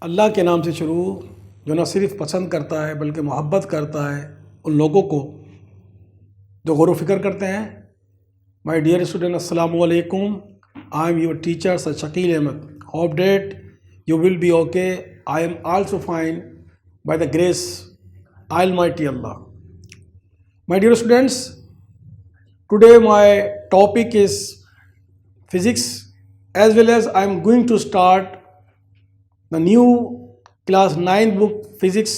अल्लाह के नाम से शुरू, जो न सिर्फ पसंद करता है बल्कि मोहब्बत करता है उन लोगों को जो गौर व फिक्र करते हैं। माय डियर स्टूडेंट, अस्सलामु अलैकुम। I am your teacher sir Shakeel Ahmad. Hope that you will be okay. I am also fine by the grace Almighty Allah. My dear students, today my topic is physics, as well as I am going to start the new class 9 book physics.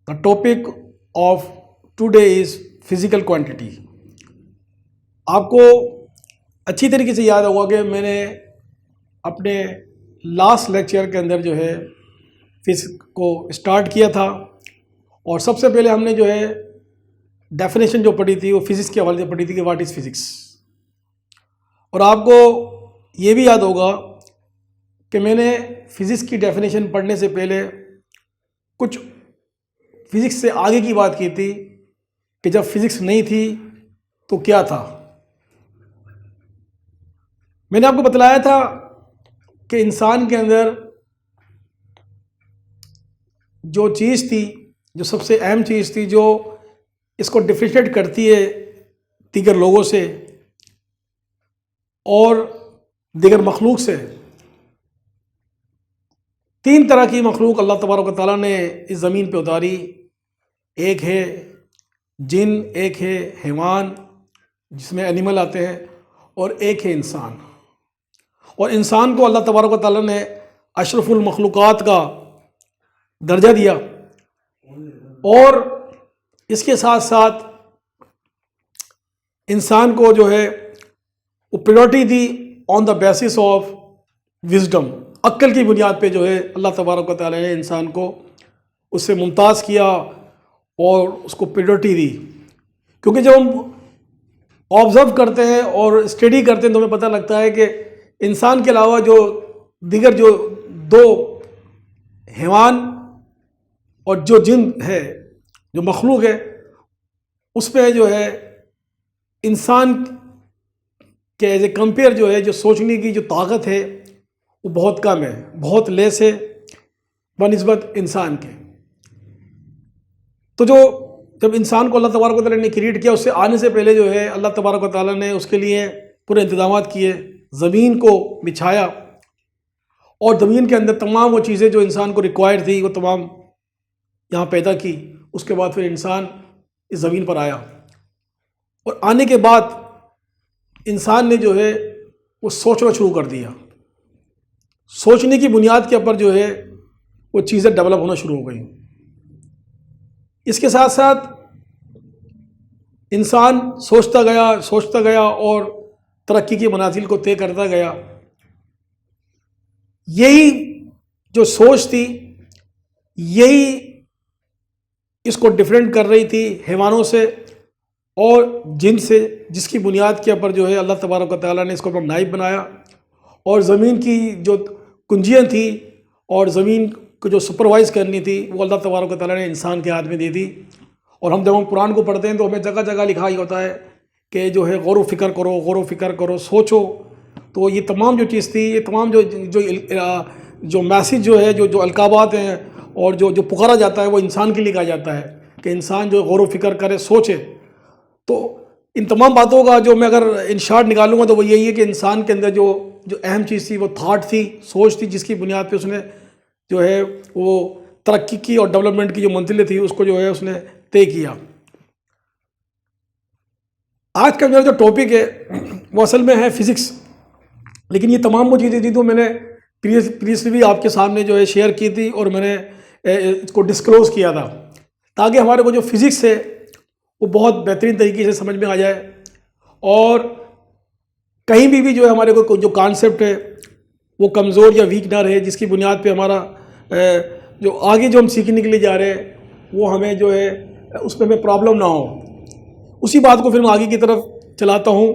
The topic of today is physical quantity. आपको अच्छी तरीके से याद होगा कि मैंने अपने last lecture के अंदर जो है फिजिक्स को स्टार्ट किया था, और सबसे पहले हमने जो है डेफिनेशन जो पढ़ी थी वो फिज़िक्स के हवाले से पढ़ी थी कि व्हाट इज़ फिज़िक्स। और आपको ये भी याद होगा कि मैंने फ़िज़िक्स की डेफिनेशन पढ़ने से पहले कुछ फ़िज़िक्स से आगे की बात की थी कि जब फिज़िक्स नहीं थी तो क्या था। मैंने आपको बतलाया था कि इंसान के अंदर जो चीज़ थी, जो सबसे अहम चीज़ थी, जो इसको डिफरेंशिएट करती है दीगर लोगों से और दीगर मखलूक से, तीन तरह की मखलूक अल्लाह तबारक व तआला ने इस ज़मीन पे उतारी। एक है जिन, एक है हैवान जिसमें एनिमल आते हैं, और एक है इंसान। और इंसान को अल्लाह तबारक व तआला ने अशरफुल मखलूक़ात का दर्जा दिया, और इसके साथ साथ इंसान को जो है वो priority the on the basis of wisdom. अक्ल की बुनियाद पे जो है अल्लाह तबारक व तआला ने इंसान को उससे मुमताज़ किया और उसको प्रायोरिटी दी। क्योंकि जब हम ऑब्ज़र्व करते हैं और स्टडी करते हैं तो हमें पता लगता है कि इंसान के अलावा जो दीगर जो दो हैवान और जो जिन है, जो मखलूक है, उसमें जो है इंसान के एज ए कंपेयर जो है जो सोचने की जो ताकत है वो बहुत कम है, बहुत लेस है बनिस्बत इंसान के। तो जब इंसान को अल्लाह तबारक व तआला ने क्रिएट किया, उससे आने से पहले जो है अल्लाह तबारक व तआला ने उसके लिए पूरे इंतजाम किए, ज़मीन को बिछाया और ज़मीन के अंदर तमाम वो चीज़ें जो इंसान को रिक्वायर्ड थी वो तमाम यहाँ पैदा की। उसके बाद फिर इंसान इस ज़मीन पर आया, और आने के बाद इंसान ने जो है वो सोचना शुरू कर दिया। सोचने की बुनियाद के ऊपर जो है वो चीज़ें डेवलप होना शुरू हो गई। इसके साथ साथ इंसान सोचता गया और तरक्की की मनाजिल को तय करता गया। यही जो सोच थी, यही इसको डिफरेंट कर रही थी हैवानों से और जिन से, जिसकी बुनियाद के ऊपर जो है अल्लाह तबारक व तआला ने इसको अपना नाइब बनाया। और ज़मीन की जो कुंजियाँ थी और ज़मीन को जो सुपरवाइज़ करनी थी वो अल्लाह तबारक व तआला ने इंसान के हाथ में दे दी। और जब हम कुरान को पढ़ते हैं तो हमें जगह जगह लिखा ही होता है कि जो है गौर व फिक्र करो, गौर व फिक्र करो, सोचो। तो ये तमाम जो चीज़ थी, ये तमाम जो मैसेज जो है, जो अलकाबात हैं और जो पुकारा जाता है वो इंसान के लिए कहा जाता है कि इंसान जो गौर व फिक्र करे, सोचे। तो इन तमाम बातों का जो मैं अगर इन शॉर्ट निकालूंगा तो वो यही है कि इंसान के अंदर जो अहम चीज़ थी वो थाट थी, सोच थी, जिसकी बुनियाद पे उसने जो है वो तरक्की की और डेवलपमेंट की जो मंजिलें थी उसको जो है उसने तय किया। आज का मेरा जो टॉपिक है वो असल में है फिज़िक्स, लेकिन ये तमाम वो चीज़ें थी तो मैंने प्रीवियसली भी आपके सामने जो है शेयर की थी और मैंने इसको डिस्क्लोज़ किया था, ताकि हमारे को जो फिज़िक्स है वो बहुत बेहतरीन तरीके से समझ में आ जाए, और कहीं भी जो है हमारे को जो कॉन्सेप्ट है वो कमज़ोर या वीक ना रहे, जिसकी बुनियाद पे हमारा जो आगे जो हम सीखने के लिए जा रहे हैं वो हमें जो है उस पर हमें प्रॉब्लम ना हो। उसी बात को फिर मैं आगे की तरफ चलाता हूँ।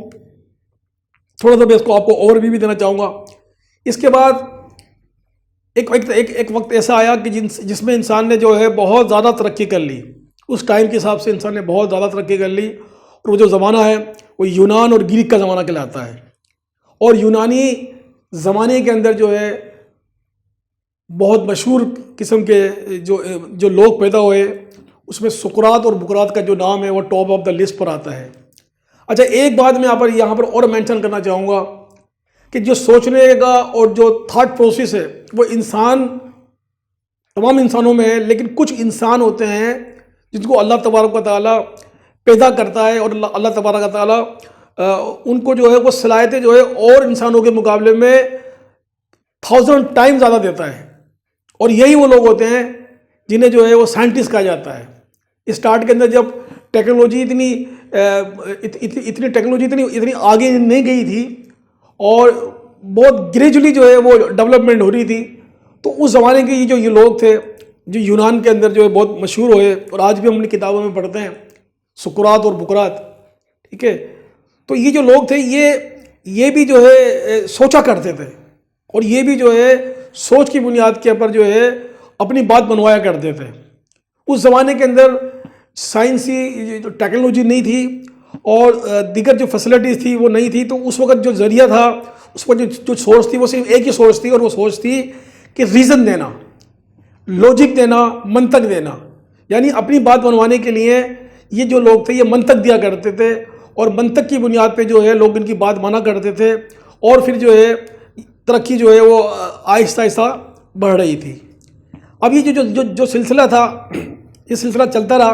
थोड़ा सा मैं इसको आपको ओवरव्यू भी देना चाहूँगा। इसके बाद एक वक्त ऐसा आया कि जिसमें इंसान ने जो है बहुत ज़्यादा तरक्की कर ली। उस टाइम के हिसाब से इंसान ने बहुत ज़्यादा तरक्की कर ली, और वो जो ज़माना है वो यूनान और ग्रीक का ज़माना कहलाता है। और यूनानी ज़माने के अंदर जो है बहुत मशहूर किस्म के जो लोग पैदा हुए, उसमें सुकरात और बुकरात का जो नाम है वो टॉप ऑफ द लिस्ट पर आता है। अच्छा, एक बात मैं यहाँ पर और मेंशन करना चाहूँगा कि जो सोचने का और जो थॉट प्रोसेस है वो तमाम इंसानों में है, लेकिन कुछ इंसान होते हैं जिनको अल्लाह तबारक व तआला पैदा करता है और अल्लाह तबारक व तआला उनको जो है वो सलाहियतें जो है और इंसानों के मुकाबले में 1000 टाइम ज़्यादा देता है। और यही वो लोग होते हैं जिन्हें जो है वो साइंटिस्ट कहा जाता है। स्टार्ट के अंदर जब टेक्नोलॉजी इतनी आगे नहीं गई थी और बहुत ग्रेजुअली जो है वो डेवलपमेंट हो रही थी, तो उस ज़माने के ये लोग थे जो यूनान के अंदर जो है बहुत मशहूर हुए और आज भी हम अपनी किताबों में पढ़ते हैं, सुकरात और बुकरात। ठीक है, तो ये जो लोग थे ये भी जो है सोचा करते थे और ये भी जो है सोच की बुनियाद के ऊपर जो है अपनी बात बनवाया करते थे। उस ज़माने के अंदर साइंसी जो टेक्नोलॉजी नहीं थी और दीगर जो फैसिलिटीज़ थी वो नहीं थी, तो उस वक्त जो ज़रिया था, उस वक्त जो सोच थी वो सिर्फ एक ही सोच थी, और वो सोच थी कि रीज़न देना, लॉजिक देना, मंतक देना। यानी अपनी बात बनवाने के लिए ये जो लोग थे ये मंतक दिया करते थे और मंतक की बुनियाद पे जो है लोग इनकी बात माना करते थे और फिर जो है तरक्की जो है वो आहिस्ता आहिस्ता बढ़ रही थी। अब ये जो सिलसिला था, ये सिलसिला चलता रहा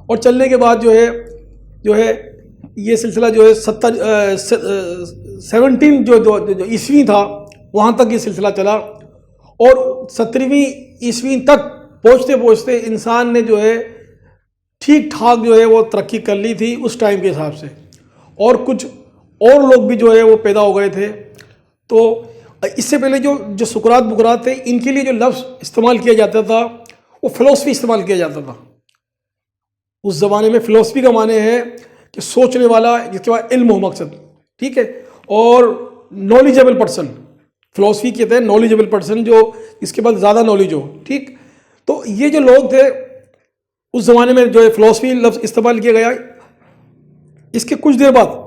और चलने के बाद जो है ये सिलसिला जो है 17 जो ईस्वी था वहाँ तक ये सिलसिला चला और 17वीं ईस्वी तक पहुँचते पहुँचते इंसान ने जो है ठीक ठाक जो है वो तरक्की कर ली थी उस टाइम के हिसाब से, और कुछ और लोग भी जो है वो पैदा हो गए थे। तो इससे पहले जो सुकरात बुकरात थे, इनके लिए जो लफ्ज़ इस्तेमाल किया जाता था वो फ़िलॉसफी इस्तेमाल किया जाता था। उस ज़माने में फ़िलॉसफी का माने है कि सोचने वाला, जिसके बाद इल्म हो मकसद। ठीक है, और नॉलेजेबल पर्सन, फ़िलॉसफी कहते हैं नॉलेजेबल पर्सन, जो इसके बाद ज़्यादा नॉलेज हो। ठीक, तो ये जो लोग थे उस ज़माने में जो है फ़िलॉसफी लफ्ज़ इस्तेमाल किया गया। इसके कुछ देर बाद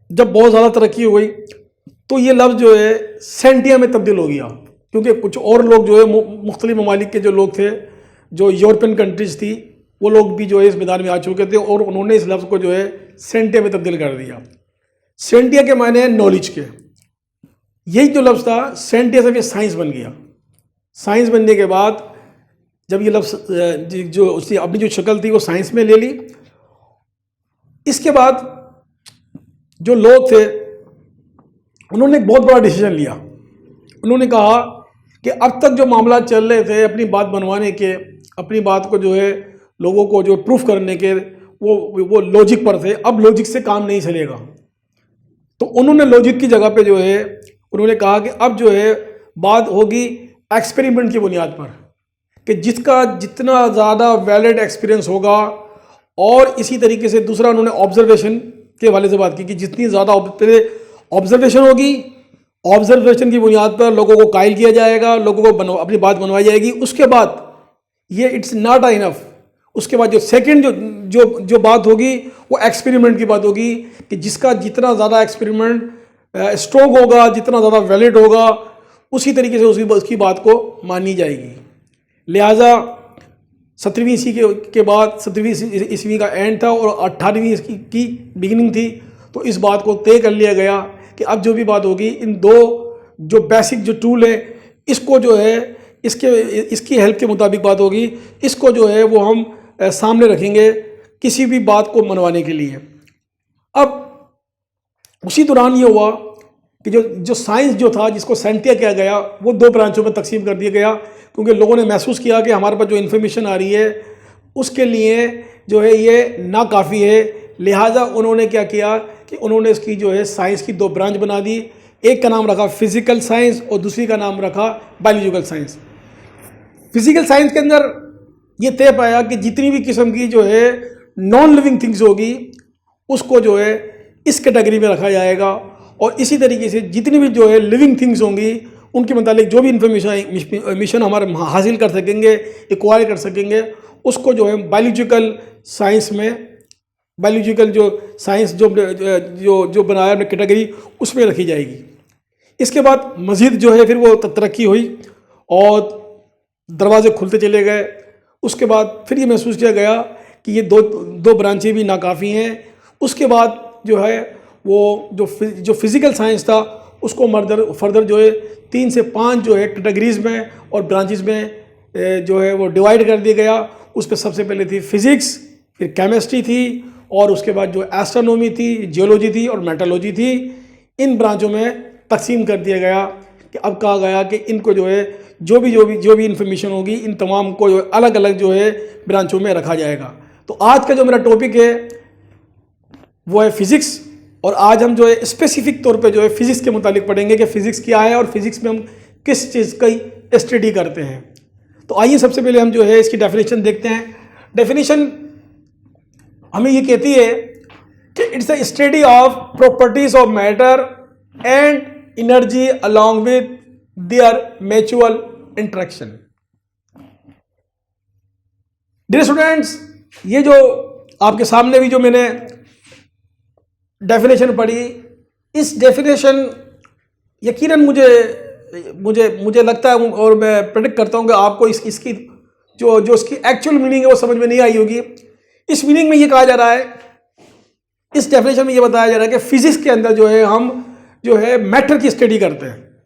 जब बहुत ज़्यादा तरक्की हो गई तो ये लफ्ज़ जो है सेंटिया में तब्दील हो गया, क्योंकि कुछ और लोग जो है मुख्तलिफ ममालिक के जो लोग थे, जो यूरोपियन कंट्रीज़ थी, वो लोग भी जो है इस मैदान में आ चुके थे और उन्होंने इस लफ्ज़ को जो है सेंटिया में तब्दील कर दिया। सेंटिया के मायने हैं नॉलेज के। यही जो लफ्ज़ था सेंटिया से फिर साइंस बन गया। साइंस बनने के बाद जब ये लफ्ज़ जो उसकी अपनी जो शक्ल थी वो साइंस में ले ली, इसके बाद जो लोग थे उन्होंने एक बहुत बड़ा डिसीजन लिया। उन्होंने कहा कि अब तक जो मामला चल रहे थे अपनी बात बनवाने के, अपनी बात को जो है लोगों को जो प्रूफ करने के, वो लॉजिक पर थे। अब लॉजिक से काम नहीं चलेगा, तो उन्होंने लॉजिक की जगह पे जो है उन्होंने कहा कि अब जो है बात होगी एक्सपेरिमेंट की बुनियाद पर, कि जिसका जितना ज़्यादा वैलिड एक्सपीरियंस होगा। और इसी तरीके से दूसरा उन्होंने ऑब्जर्वेशन के हवाले से बात की कि जितनी ज़्यादा ऑब्जर्वेशन होगी, ऑब्जर्वेशन की बुनियाद पर लोगों को कायल किया जाएगा, लोगों को अपनी बात बनवाई जाएगी। उसके बाद ये इट्स नॉट इनफ, उसके बाद जो सेकंड जो बात होगी वो एक्सपेरिमेंट की बात होगी, कि जिसका जितना ज़्यादा एक्सपेरिमेंट स्ट्रॉन्ग होगा, जितना ज़्यादा वैलिड होगा, उसी तरीके से उसकी बात को मानी जाएगी। लिहाजा 17वीं ईस्वी के बाद 17वीं ईस्वी का एंड था और 18वीं ईस्वी की बिगिनिंग थी। तो इस बात को तय कर लिया गया कि अब जो भी बात होगी, इन दो जो बेसिक जो टूल है, इसको जो है इसकी हेल्प के मुताबिक बात होगी। इसको जो है वो हम सामने रखेंगे किसी भी बात को मनवाने के लिए। अब उसी दौरान ये हुआ कि जो साइंस जो था, जिसको सेंटिया किया गया, वो दो ब्रांचों में तकसीम कर दिया गया, क्योंकि लोगों ने महसूस किया कि हमारे पास जो इन्फॉर्मेशन आ रही है उसके लिए जो है ये नाकाफ़ी है। लिहाजा उन्होंने क्या किया कि उन्होंने इसकी जो है साइंस की दो ब्रांच बना दी। एक का नाम रखा फिज़िकल साइंस और दूसरी का नाम रखा बायोलॉजिकल साइंस। फिज़िकल साइंस के अंदर ये तय पाया कि जितनी भी किस्म की जो है नॉन लिविंग थिंग्स होगी उसको जो है इस कैटेगरी में रखा जाएगा, और इसी तरीके से जितनी भी जो है लिविंग थिंग्स होंगी उनके मुतालिक जो भी इंफॉर्मेशन हमारे हासिल कर सकेंगे, एक्वायर कर सकेंगे, उसको जो है बायोलॉजिकल साइंस में, बायोलॉजिकल जो साइंस जो बनाया कैटेगरी, उसमें रखी जाएगी। इसके बाद मज़ीद जो है फिर वो तरक्की हुई और दरवाजे खुलते चले गए। उसके बाद फिर ये महसूस किया गया कि ये दो ब्रांचें भी नाकाफ़ी हैं। उसके बाद जो है वो जो फिज़िकल साइंस था उसको फर्दर जो है 3 से 5 जो है कैटेगरीज़ में और ब्रांचेस में जो है वो डिवाइड कर दिया गया। उस पर सबसे पहले थी फिज़िक्स, फिर केमिस्ट्री थी और उसके बाद जो एस्ट्रोनॉमी थी, जियोलॉजी थी और मेटलॉजी थी। इन ब्रांचों में तकसीम कर दिया गया कि अब कहा गया कि इनको जो है जो भी इंफॉर्मेशन होगी इन तमाम को जो अलग अलग जो है ब्रांचों में रखा जाएगा। तो आज का जो मेरा टॉपिक है वो है फिज़िक्स और आज हम जो है स्पेसिफिक तौर पे जो है फिज़िक्स के मुतालिक पढ़ेंगे कि फ़िज़िक्स क्या है और फिज़िक्स में हम किस चीज़ की स्टडी करते हैं। तो आइए सबसे पहले हम जो है इसकी डेफिनेशन देखते हैं। डेफिनेशन हमें ये कहती है कि it's the study of properties of matter and energy along with their mutual interaction. Dear students, ये जो आपके सामने भी जो मैंने डेफिनेशन पढ़ी, इस डेफिनेशन यकीनन मुझे लगता है और मैं प्रेडिक्ट करता हूँ कि आपको इसकी जो इसकी एक्चुअल मीनिंग है वो समझ में नहीं आई होगी। इस मीनिंग में ये कहा जा रहा है, इस डेफिनेशन में ये बताया जा रहा है कि फिजिक्स के अंदर जो है हम जो है मैटर की स्टडी करते हैं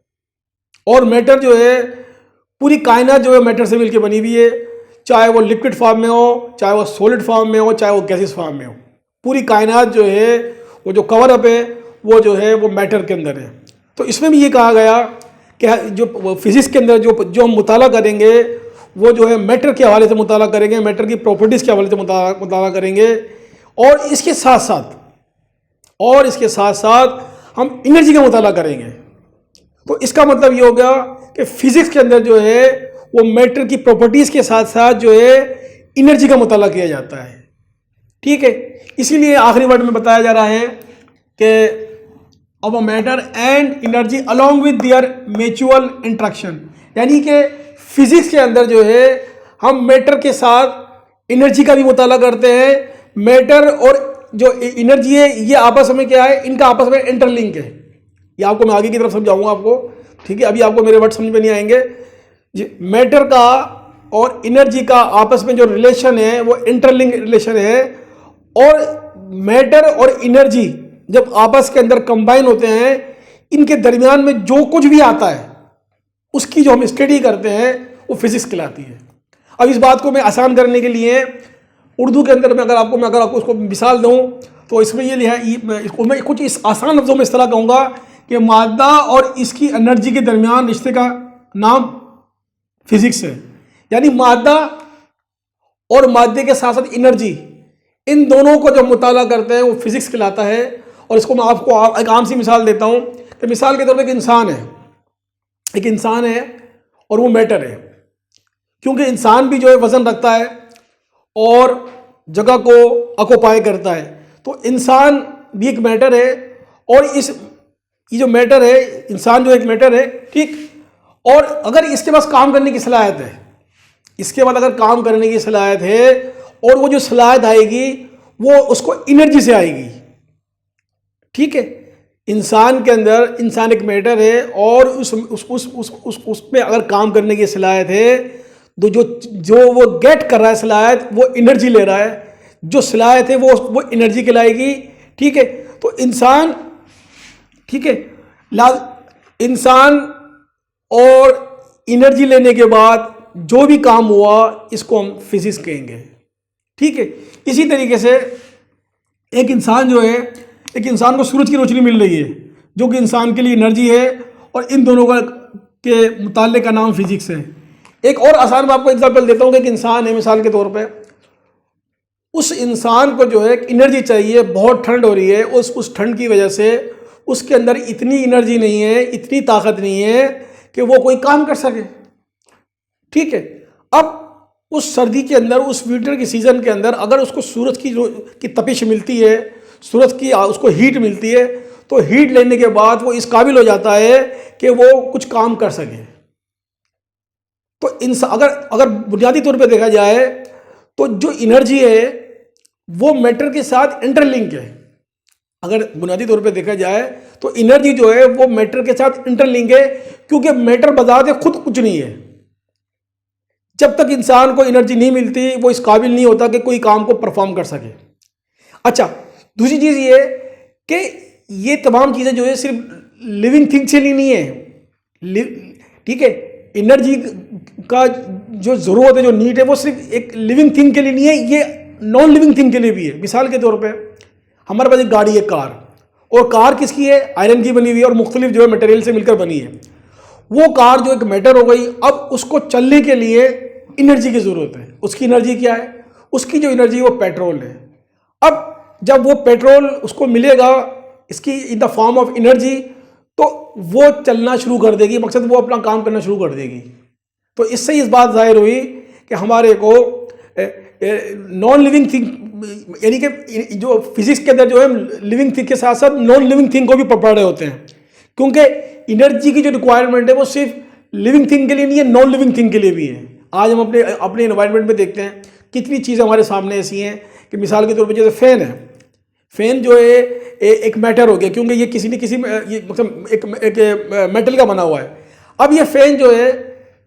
और मैटर जो है पूरी कायनात जो है मैटर से मिलकर बनी हुई है, चाहे वो लिक्विड फॉर्म में हो, चाहे वो सॉलिड फॉर्म में हो, चाहे वो गैसेस फॉर्म में हो। पूरी कायनात जो है वो जो कवर अप है वो जो है वो मैटर के अंदर है। तो इसमें भी ये कहा गया कि जो फिजिक्स के अंदर जो हम मुताला करेंगे वो जो है मैटर के हवाले से मुताला करेंगे, मैटर की प्रॉपर्टीज़ के हवाले से मुताला करेंगे और इसके साथ साथ हम एनर्जी का मुताला करेंगे। तो इसका मतलब ये हो गया कि फिजिक्स के अंदर जो है वो मैटर की प्रॉपर्टीज़ के साथ साथ जो है एनर्जी का मुताला किया जाता है। ठीक है, इसीलिए आखिरी वर्ड में बताया जा रहा है कि of a matter and energy along with their mutual interaction, यानी कि फिजिक्स के अंदर जो है हम मैटर के साथ एनर्जी का भी मुताला करते हैं। मैटर और जो एनर्जी है ये आपस में क्या है, इनका आपस में इंटरलिंक है। ये आपको मैं आगे की तरफ समझाऊंगा आपको। ठीक है, अभी आपको मेरे वर्ड समझ में नहीं आएंगे। मैटर का और एनर्जी का आपस में जो रिलेशन है वो इंटरलिंक रिलेशन है और मैटर और एनर्जी जब आपस के अंदर कंबाइन होते हैं, इनके दरमियान में जो कुछ भी आता है उसकी जो हम स्टडी करते हैं वो फिजिक्स कहलाती है। अब इस बात को मैं आसान करने के लिए उर्दू के अंदर में अगर आपको उसको मिसाल दूं तो इसमें ये इसको मैं कुछ इस आसान लफ्ज़ों में इस तरह कहूँगा कि मादा और इसकी एनर्जी के दरमियान रिश्ते का नाम फिजिक्स है। यानी मादा और मादे के साथ साथ एनर्जी, इन दोनों को जब मुताला करते हैं वो फिजिक्स कहलाता है। और इसको मैं आपको एक आम सी मिसाल देता हूँ कि मिसाल के तौर पर एक इंसान है और वो मैटर है, क्योंकि इंसान भी जो है वजन रखता है और जगह को ऑक्युपाई करता है। तो इंसान भी एक मैटर है और ये जो मैटर है, इंसान जो एक मैटर है, ठीक। और अगर इसके पास काम करने की सलाहियत है, इसके बाद अगर काम करने की सलाहियत है और वो जो सलाहियत आएगी वो उसको एनर्जी से आएगी। ठीक है, इंसान के अंदर इंसान एक मैटर है और उसमें अगर काम करने की सलाहियत है तो जो वो गेट कर रहा है सलाहियत वो एनर्जी ले रहा है, जो सलाहियत है वो एनर्जी कहलाएगी। ठीक है, तो इंसान, ठीक है, इंसान और एनर्जी लेने के बाद जो भी काम हुआ इसको हम फिजिक्स कहेंगे। ठीक है, इसी तरीके से एक इंसान को सूरज की रोशनी मिल रही है जो कि इंसान के लिए एनर्जी है और इन दोनों के मुताले का नाम फिजिक्स है। एक और आसान मैं आपको एग्जांपल देता हूँ कि एक इंसान है, मिसाल के तौर पे उस इंसान को जो है एनर्जी चाहिए, बहुत ठंड हो रही है, उस ठंड की वजह से उसके अंदर इतनी एनर्जी नहीं है, इतनी ताकत नहीं है कि वो कोई काम कर सके। ठीक है, अब उस सर्दी के अंदर, उस विंटर की सीज़न के अंदर अगर उसको सूरज की तपिश मिलती है, सूरज की उसको हीट मिलती है, तो हीट लेने के बाद वो इस काबिल हो जाता है कि वो कुछ काम कर सके। तो अगर बुनियादी तौर पे देखा जाए तो जो एनर्जी है वो मैटर के साथ इंटरलिंक है। अगर बुनियादी तौर पे देखा जाए तो एनर्जी जो है वो मैटर के साथ इंटरलिंक है, क्योंकि मैटर बजाते खुद कुछ नहीं है। जब तक इंसान को एनर्जी नहीं मिलती वो इस काबिल नहीं होता कि कोई काम को परफॉर्म कर सके। अच्छा, दूसरी चीज़ ये कि ये तमाम चीज़ें जो है सिर्फ लिविंग थिंग से नहीं है, ठीक है। एनर्जी का जो ज़रूरत है, जो नीड है, वो सिर्फ एक लिविंग थिंग के लिए नहीं है, ये नॉन लिविंग थिंग के लिए भी है। मिसाल के तौर पे हमारे पास एक गाड़ी है, कार, और कार किसकी है? आयरन की बनी हुई है और मुख्तलिफ जो है मटेरियल से मिलकर बनी है। वो कार जो एक मैटर हो गई, अब उसको चलने के लिए एनर्जी की ज़रूरत है। उसकी एनर्जी क्या है? उसकी जो एनर्जी है वो पेट्रोल है। अब जब वो पेट्रोल उसको मिलेगा इसकी in the form of energy, तो वो चलना शुरू कर देगी, मकसद वो अपना काम करना शुरू कर देगी। तो इससे इस बात जाहिर हुई कि हमारे को नॉन लिविंग थिंग, यानी कि जो फिजिक्स के अंदर जो है लिविंग थिंग के साथ साथ नॉन लिविंग थिंग को भी पढ़ रहे होते हैं, क्योंकि एनर्जी की जो रिक्वायरमेंट है वो सिर्फ लिविंग थिंग के लिए नहीं है, नॉन लिविंग थिंग के लिए भी है। आज हम अपने एनवायरनमेंट में देखते हैं कितनी चीज़ें हमारे सामने ऐसी हैं कि मिसाल के तौर पर जैसे फ़ैन है, फ़ैन जो है एक मैटर हो गया, क्योंकि ये किसी न किसी ये मतलब एक मेटल का बना हुआ है। अब ये फ़ैन जो है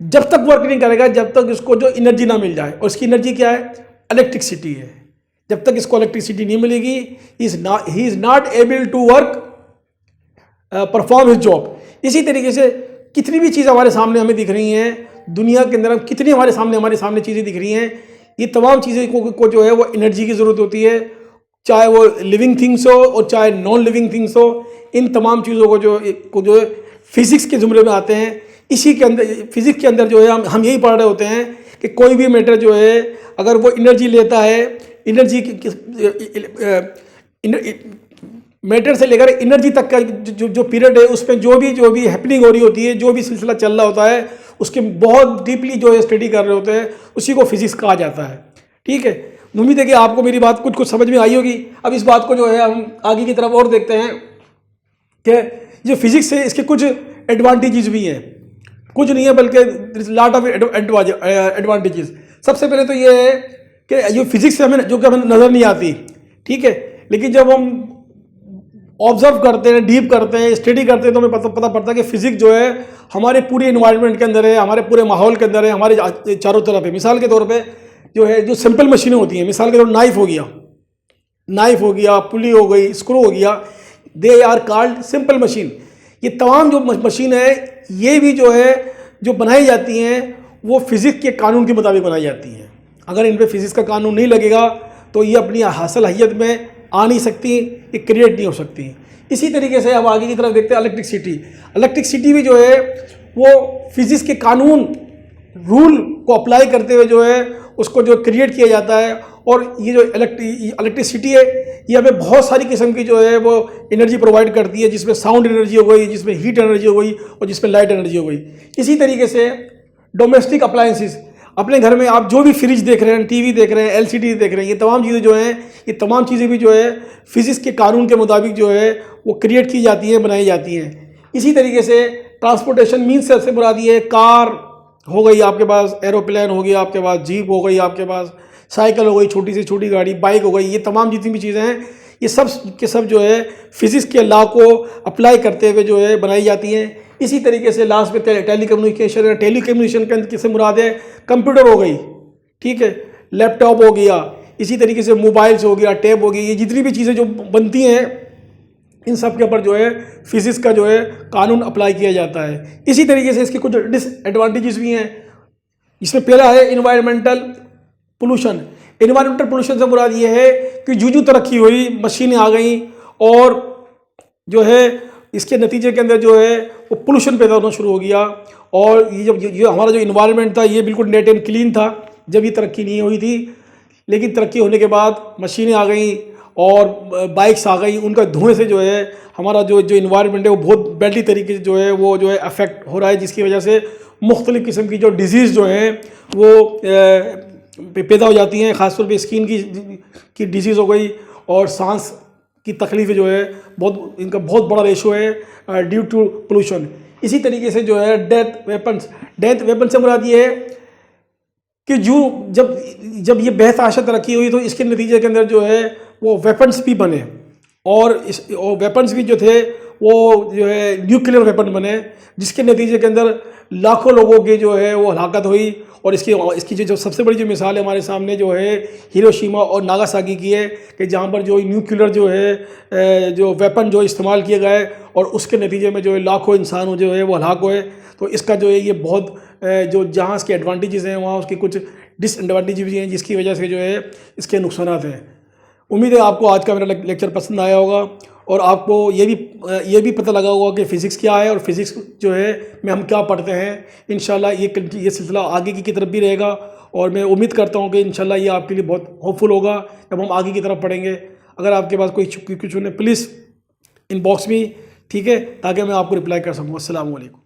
जब तक वर्क नहीं करेगा जब तक इसको जो एनर्जी ना मिल जाए, और इसकी एनर्जी क्या है? इलेक्ट्रिसिटी है। जब तक इसको इलेक्ट्रिसिटी नहीं मिलेगी he is not able to work, perform his job. इसी तरीके से कितनी भी चीज़ हमारे सामने हमें दिख रही हैं दुनिया के अंदर, कितनी हमारे सामने चीज़ें दिख रही हैं, ये तमाम चीज़ें को जो है वो एनर्जी की ज़रूरत होती है, चाहे वो लिविंग थिंग्स हो और चाहे नॉन लिविंग थिंग्स हो। इन तमाम चीज़ों को जो है फिज़िक्स के ज़ुमरे में आते हैं। इसी के अंदर, फिज़िक्स के अंदर जो है हम यही पढ़ रहे होते हैं कि कोई भी मैटर जो है अगर वो एनर्जी लेता है, एनर्जी मैटर से लेकर एनर्जी तक का जो पीरियड है उसमें जो भी हैपनिंग हो रही होती है, जो भी सिलसिला चल रहा होता है, उसके बहुत डीपली जो है स्टडी कर रहे होते हैं, उसी को फिजिक्स कहा जाता है। ठीक है, उम्मीद है कि आपको मेरी बात कुछ समझ में आई होगी। अब इस बात को जो है हम आगे की तरफ और देखते हैं कि जो फिजिक्स है इसके कुछ एडवांटेजेस भी हैं, कुछ नहीं है बल्कि लॉट ऑफ एडवांटेजेस। सबसे पहले तो ये है कि जो फिजिक्स से हमें नज़र नहीं आती, ठीक है, लेकिन जब हम ऑब्जर्व करते हैं, डीप करते हैं, स्टडी करते हैं, तो हमें पता पड़ता है कि फिजिक्स जो है हमारे पूरे इन्वायरमेंट के अंदर है, हमारे पूरे माहौल के अंदर है, हमारे चारों तरफ है। मिसाल के तौर पे जो है जो सिंपल मशीनें होती हैं, मिसाल के तौर नाइफ हो गया, पुली हो गई, स्क्रू हो गया, they are called simple machine. ये तमाम जो मशीन है ये भी जो है जो बनाई जाती हैं वो फिज़िक्स के कानून के मुताबिक बनाई जाती हैं। अगर इन पर फिज़िक्स का कानून नहीं लगेगा तो ये अपनी हासिल हैयत में आ नहीं सकती, ये क्रिएट नहीं हो सकती। इसी तरीके से अब आगे की तरफ देखते हैं इलेक्ट्रिसिटी भी जो है वो फिज़िक्स के कानून रूल को अप्लाई करते हुए जो है उसको जो क्रिएट किया जाता है। और ये जो इलेक्ट्रिसिटी है ये हमें बहुत सारी किस्म की जो है वो एनर्जी प्रोवाइड करती है, जिसमें साउंड एनर्जी हो गई, जिसमें हीट एनर्जी हो गई और जिसमें लाइट एनर्जी हो गई। इसी तरीके से डोमेस्टिक अप्लायंसेस, अपने घर में आप जो भी फ्रिज देख रहे हैं, टीवी देख रहे हैं, एलसीडी देख रहे हैं, ये तमाम चीज़ें जो हैं, ये तमाम चीज़ें भी जो है फिज़िक्स के कानून के मुताबिक जो है वो क्रिएट की जाती हैं, बनाई जाती हैं। इसी तरीके से ट्रांसपोर्टेशन मीन्स से मुराद ये है, कार हो गई आपके पास, एरोप्लेन हो गया आपके पास, जीप हो गई आपके पास, साइकिल हो गई, छोटी से छोटी गाड़ी, बाइक हो गई, ये तमाम जितनी भी चीज़ें हैं ये सब के सब जो है फिज़िक्स के लॉ को अप्लाई करते हुए जो है बनाई जाती हैं। इसी तरीके से लास्ट में टेलीकम्युनिकेशन के अंदर किससे मुराद है? कंप्यूटर हो गई, ठीक है, लैपटॉप हो गया, इसी तरीके से मोबाइल्स हो गया, टैब हो गई, ये जितनी भी चीज़ें जो बनती हैं इन सब के ऊपर जो है फिज़िक्स का जो है कानून अप्लाई किया जाता है। इसी तरीके से इसके कुछ डिसएडवांटेजेस भी हैं। इसमें पहला है इन्वायरमेंटल पोल्यूशन। इन्वायरमेंटल पोल्यूशन से मुराद ये है कि जो तरक्की हुई, मशीनें आ गई और जो है इसके नतीजे के अंदर जो है वो पोल्यूशन पैदा होना शुरू हो गया। और ये जब ये हमारा जो इन्वायरमेंट था ये बिल्कुल नेट एंड क्लीन था जब ये तरक्की नहीं हुई थी, लेकिन तरक्की होने के बाद मशीनें आ गई और बाइक्स आ गई, उनका धुएं से जो है हमारा जो इन्वायरमेंट है वो बहुत बैडली तरीके से जो है वो जो है अफेक्ट हो रहा है, जिसकी वजह से मुख्तलिफ़ किस्म की जो डिजीज़ जो हैं वो पैदा हो जाती हैं। ख़ासतौर पे स्किन की डिजीज़ हो गई और सांस की तकलीफ़ जो है बहुत, इनका बहुत बड़ा रेशो है ड्यू टू पोल्यूशन। इसी तरीके से जो है डेथ वेपन से मुराद ये है कि जब ये बेहताशा तरक्की हुई तो इसके नतीजे के अंदर जो है वो वेपन्स भी बने और वेपन्स भी जो थे वो जो है न्यूक्लियर वेपन बने, जिसके नतीजे के अंदर लाखों लोगों की जो है वो हलाकत हुई। और इसकी जो सबसे बड़ी जो मिसाल है हमारे सामने जो है हिरोशिमा और नागासाकी की है, कि जहाँ पर जो न्यूक्लियर जो है जो वेपन जो इस्तेमाल किए गए और उसके नतीजे में जो है लाखों इंसान जो है वो हलाक हुए। तो इसका जो है ये बहुत जो जहाँ इसके एडवांटेजेस हैं वहाँ उसके कुछ डिसएडवांटेज भी हैं, जिसकी वजह से जो है इसके नुकसान हैं। उम्मीद है आपको आज का मेरा लेक्चर पसंद आया होगा और आपको ये भी पता लगा होगा कि फ़िज़िक्स क्या है और फिज़िक्स जो है में हम क्या पढ़ते हैं। इंशाल्लाह ये सिलसिला आगे की तरफ भी रहेगा और मैं उम्मीद करता हूँ कि इंशाल्लाह ये आपके लिए बहुत होपफुल होगा जब हम आगे की तरफ पढ़ेंगे। अगर आपके पास कोई कुछ प्लीज़ इनबॉक्स में, ठीक है, ताकि मैं आपको रिप्लाई कर सकूँ। अस्सलाम वालेकुम।